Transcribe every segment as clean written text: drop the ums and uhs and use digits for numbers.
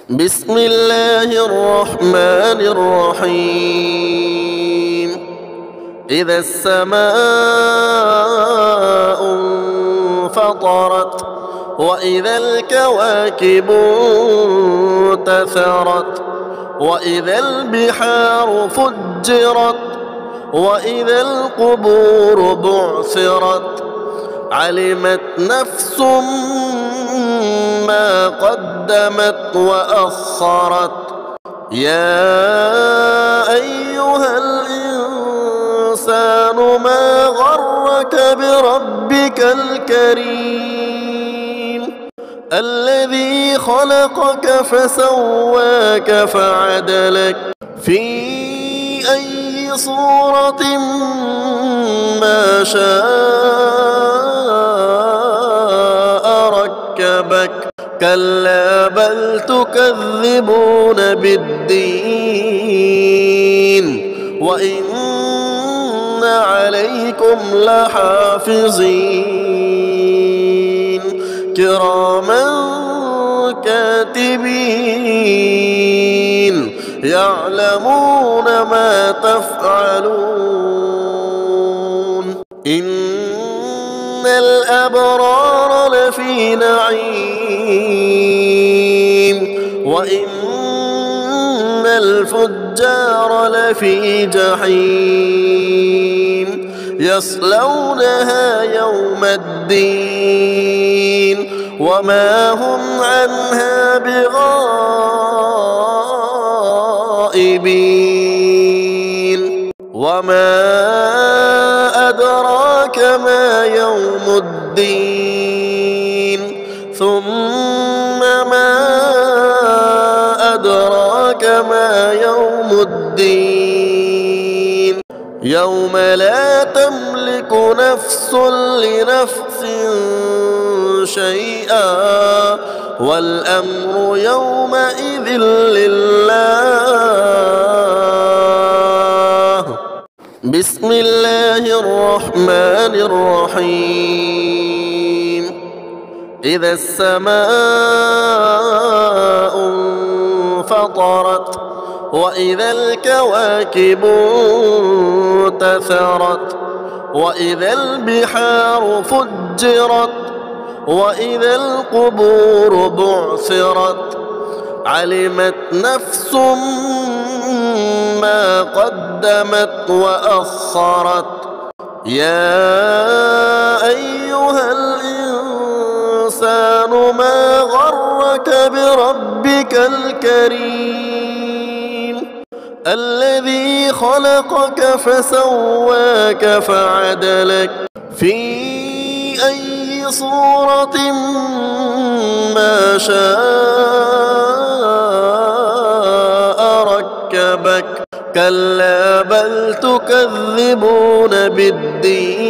بسم الله الرحمن الرحيم. إذا السماء انفطرت وإذا الكواكب انتثرت وإذا البحار فجرت وإذا القبور بعثرت علمت نفس ما قدمت وأخرت. يا أيها الإنسان ما غرك بربك الكريم الذي خلقك فسواك فعدلك في أي صورة ما شاء ركبك. كلا بل تكذبون بالدين وإن عليكم لحافظين كراما كاتبين يعلمون ما تفعلون. إن الأبرار لفي نعيم وإن الفجار لفي جحيم يصلونها يوم الدين وما هم عنها بغائبين. وما أدراك ما يوم الدين ثم ما أدراك ما يوم الدين يوم لا تملك نفس لنفس شيئا والأمر يومئذ لله. بسم الله الرحمن الرحيم. إذا السماء انفطرت وإذا الكواكب انتثرت وإذا البحار فجرت وإذا القبور بعثرت علمت نفس ما قدمت وأخرت. يا أيها الإنسان ما غرك بربك الكريم الذي خلقك فسواك فعدلك في أي صورة ما شاء ركبك. كلا بل تكذبون بالدين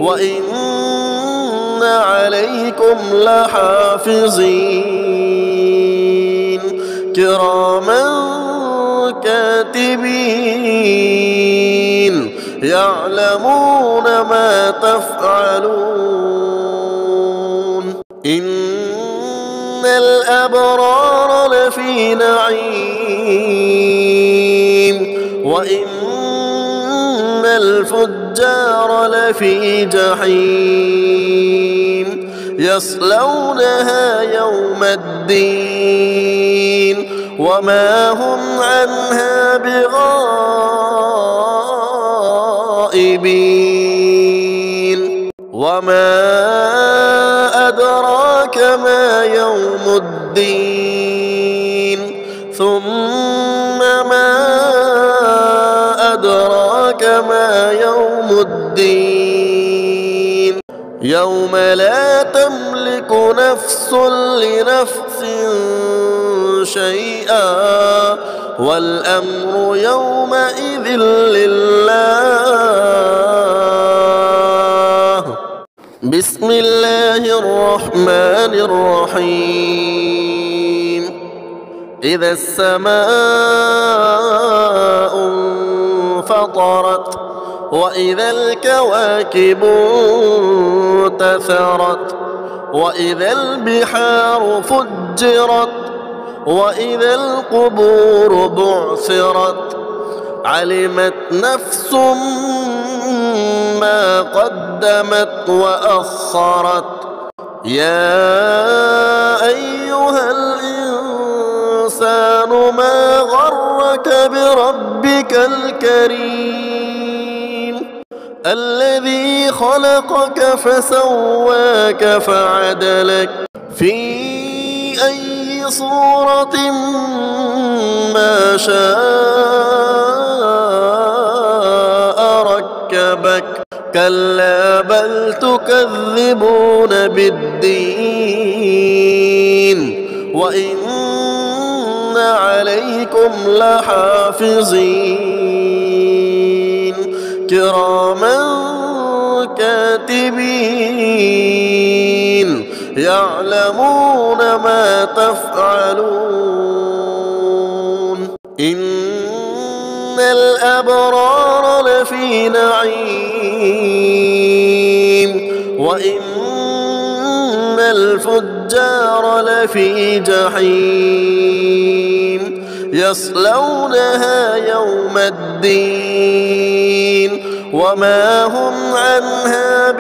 وإن عليكم لحافظين كراما كاتبين يعلمون ما تفعلون. إن الأبرار لفي نعيم وإن الفجار لفي جحيم يصلونها يوم الدين وما هم عنها بغائبين. وما أدراك ما يوم الدين ثم ما أدراك ما يوم الدين يوم لا تملك نفس لنفس شيئا والأمر يومئذ لله. بسم الله الرحمن الرحيم. إذا السماء انفطرت وإذا الكواكب انتثرت وإذا البحار فجرت وإذا القبور بعثرت علمت نفس ما قدمت وأخرت يا أيها الإنسان ما غرك بربك الكريم الذي خلقك فسواك فعدلك في أي صورة ما شاء ركبك كلا بل تكذبون بالدين وإن عليكم لحافظين كراما كاتبين يعلمون ما تفعلون إن الأبرار لفي نعيم وإن الفجار لفي جحيم يصلونها يوم الدين وما هم عنها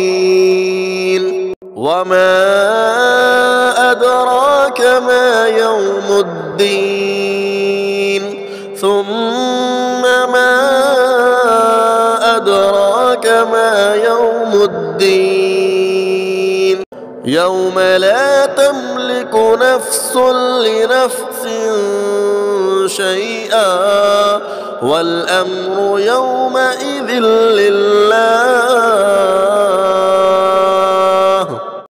بغائبين وما أدراك ما يوم الدين ثم ما أدراك ما يوم الدين يوم لا تملك نفس لنفس شيئا والأمر يومئذ لله